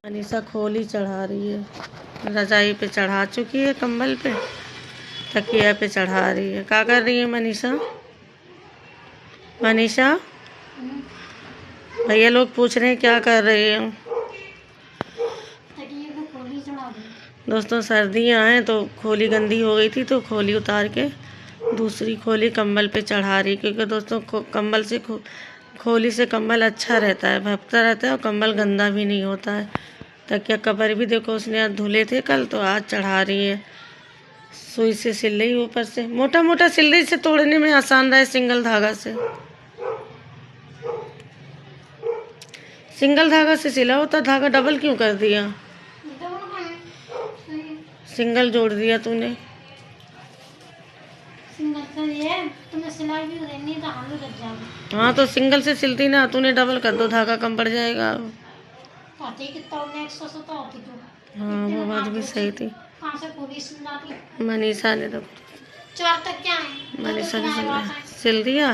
मनीषा खोली चढ़ा रही है। रजाई पे चढ़ा चुकी है, कंबल पे, तकिया पे चढ़ा रही है। क्या कर रही है मनीषा? मनीषा, भैया लोग पूछ रहे हैं क्या कर रही है। दोस्तों सर्दियाँ हैं तो खोली गंदी हो गई थी तो खोली उतार के दूसरी खोली कंबल पे चढ़ा रही, क्योंकि दोस्तों कंबल से खोली से कंबल अच्छा रहता है, भपता रहता है और कंबल गंदा भी नहीं होता है। तकिया कवर भी देखो उसने आज धुले थे कल, तो आज चढ़ा रही है। सुई से सिल रही, ऊपर से मोटा मोटा सिल रही, से तोड़ने में आसान रहा है सिंगल धागा से। सिंगल धागा से सिला होता, धागा डबल क्यों कर दिया? सिंगल जोड़ दिया तूने। हाँ तो सिंगल से सिलती ना, तूने डबल कर दो, धागा कम पड़ जाएगा। हाँ वो बात भी सही थी। मनीषा ने तो मनीषा ने सिल दिया।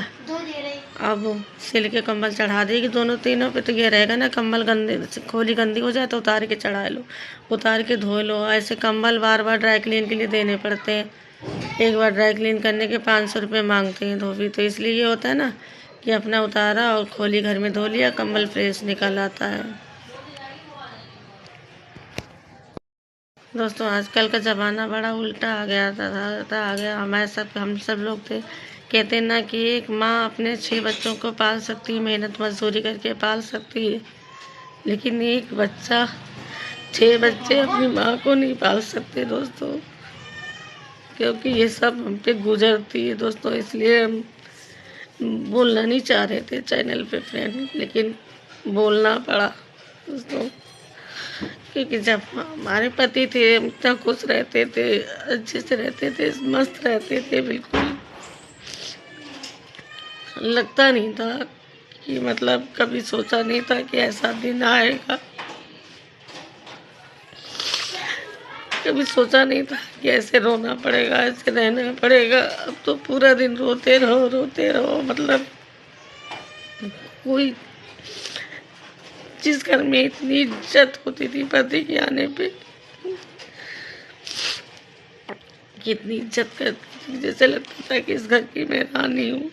अब सिल के कंबल चढ़ा देगी दोनों तीनों पे, तो ये रहेगा ना कंबल गंदे, खोली गंदी हो जाए तो उतार के चढ़ा लो, उतार के धो लो। ऐसे कंबल बार बार ड्राई क्लीन के लिए देने पड़ते हैं। एक बार ड्राई क्लीन करने के 500 रुपये मांगते हैं धोबी, तो इसलिए ये होता है ना कि अपना उतारा और खोली घर में धो लिया, कंबल फ्रेश निकल आता है। दोस्तों आजकल का ज़माना बड़ा उल्टा आ गया आ गया। हम सब लोग थे कहते ना कि एक माँ अपने 6 बच्चों को पाल सकती है, मेहनत मजदूरी करके पाल सकती है, लेकिन एक बच्चा 6 बच्चे अपनी माँ को नहीं पाल सकते दोस्तों, क्योंकि ये सब हम पे गुजरती है दोस्तों। इसलिए हम बोलना नहीं चाह रहे थे चैनल पे फ्रेंड, लेकिन बोलना पड़ा दोस्तों, क्योंकि जब हमारे पति थे हम इतना खुश रहते थे, अच्छे से रहते थे, मस्त रहते थे, बिल्कुल लगता नहीं था कि मतलब कभी सोचा नहीं था कि ऐसा दिन आएगा, कभी सोचा नहीं था कि ऐसे रोना पड़ेगा, ऐसे रहना पड़ेगा। अब तो पूरा दिन रोते रहो, मतलब कोई जिस घर में इतनी इज्जत होती थी पति के आने पे, कितनी इज्जत करती थी, जैसे लगता था कि इस घर की मैं रानी हूँ।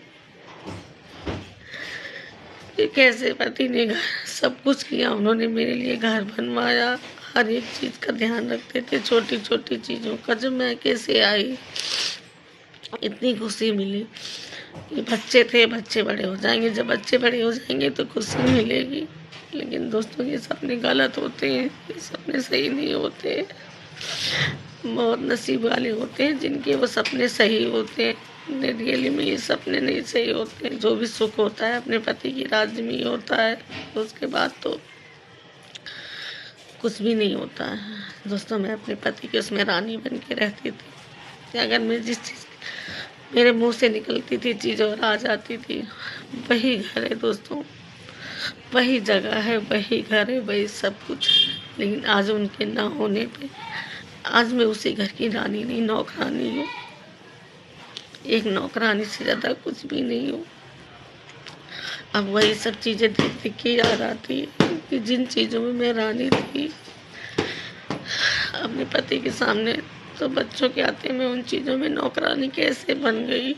कैसे पति ने सब कुछ किया, उन्होंने मेरे लिए घर बनवाया, हर एक चीज़ का ध्यान रखते थे, छोटी छोटी चीज़ों का। जब मैं कैसे आई इतनी खुशी मिली कि बच्चे थे, बच्चे बड़े हो जाएंगे, जब बच्चे बड़े हो जाएंगे तो खुशी मिलेगी। लेकिन दोस्तों ये सपने गलत होते हैं, ये सपने सही नहीं होते। बहुत नसीब वाले होते हैं जिनके वो सपने सही होते हैं, रियली में ये सपने नहीं सही होते हैं। जो भी सुख होता है अपने पति की राज में ही होता है, उसके बाद तो कुछ भी नहीं होता है दोस्तों। मैं अपने पति की उसमें रानी बन के रहती थी। अगर मैं जिस चीज़ मेरे मुंह से निकलती थी चीज़ और आ जाती थी, वही घर है दोस्तों, वही जगह है, वही घर है, वही सब कुछ। लेकिन आज उनके ना होने पे आज मैं उसी घर की रानी नहीं, नौकरानी हूँ। एक नौकरानी से ज़्यादा कुछ भी नहीं हूँ। अब वही सब चीज़ें देख के याद आती है कि जिन चीज़ों में मैं रानी थी अपने पति के सामने, तो बच्चों के आते मैं उन चीज़ों में नौकरानी कैसे बन गई।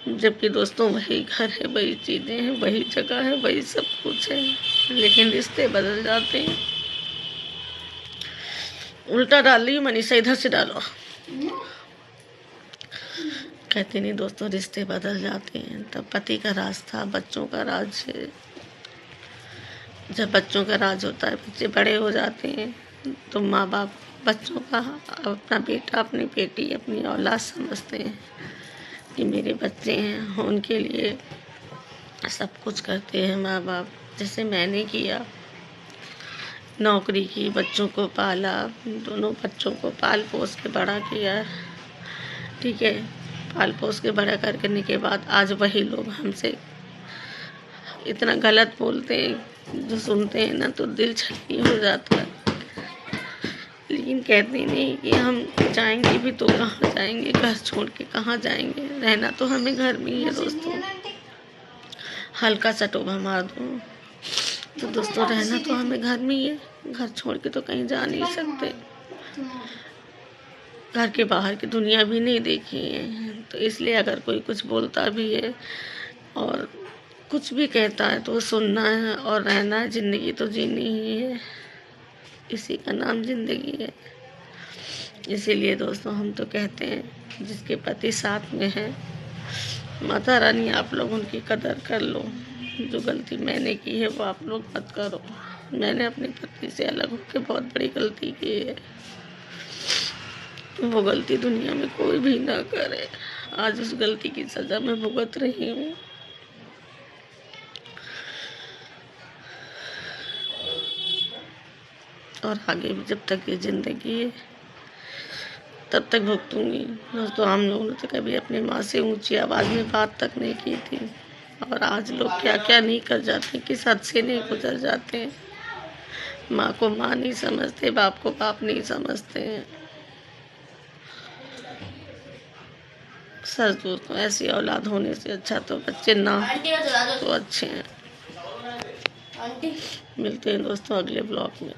जबकि दोस्तों वही घर है, वही चीज़ें हैं, वही जगह है, वही सब कुछ है, लेकिन रिश्ते बदल जाते हैं। उल्टा डाल रही मनीषा, इधर से डालो। कहती नहीं दोस्तों, रिश्ते बदल जाते हैं। तब पति का राज था, बच्चों का राज है। जब बच्चों का राज होता है, बच्चे बड़े हो जाते हैं, तो माँ बाप बच्चों का अपना बेटा, अपनी बेटी, अपनी औलाद समझते हैं कि मेरे बच्चे हैं, उनके लिए सब कुछ करते हैं माँ बाप। जैसे मैंने किया, नौकरी की, बच्चों को पाला, दोनों बच्चों को पाल पोस के बड़ा किया, ठीक है। पाल पोस के बड़ा करने के बाद आज वही लोग हमसे इतना गलत बोलते हैं, जो सुनते हैं ना तो दिल छलनी हो जाता है। लेकिन कहते नहीं कि हम जाएंगे भी तो कहाँ जाएंगे, घर छोड़ के कहाँ जाएंगे, रहना तो हमें घर में ही है दोस्तों। हल्का सा टोभा मार दो, तो दोस्तों रहना तो हमें घर में ही है, घर छोड़ के तो कहीं जा नहीं सकते, घर के बाहर की दुनिया भी नहीं देखी है। तो इसलिए अगर कोई कुछ बोलता भी है और कुछ भी कहता है तो वो सुनना है और रहना है। ज़िंदगी तो जीनी ही है, इसी का नाम ज़िंदगी है। इसीलिए दोस्तों हम तो कहते हैं जिसके पति साथ में है, माता रानी आप लोग उनकी कदर कर लो। जो गलती मैंने की है वो आप लोग मत करो। मैंने अपने पति से अलग होकर बहुत बड़ी गलती की है, वो गलती दुनिया में कोई भी ना करे। आज उस गलती की सज़ा मैं भुगत रही हूँ। और आगे भी जब तक ये ज़िंदगी है तब तक भुगतूंगी। दोस्तों हम लोगों ने तो कभी अपनी माँ से ऊंची आवाज़ में बात तक नहीं की थी, और आज लोग क्या क्या नहीं कर जाते, किस हद से नहीं गुजर जाते हैं। माँ को माँ नहीं समझते, बाप को बाप नहीं समझते हैं। सच दोस्तों, ऐसी औलाद होने से अच्छा तो बच्चे ना तो अच्छे हैं। मिलते हैं दोस्तों अगले ब्लॉग में।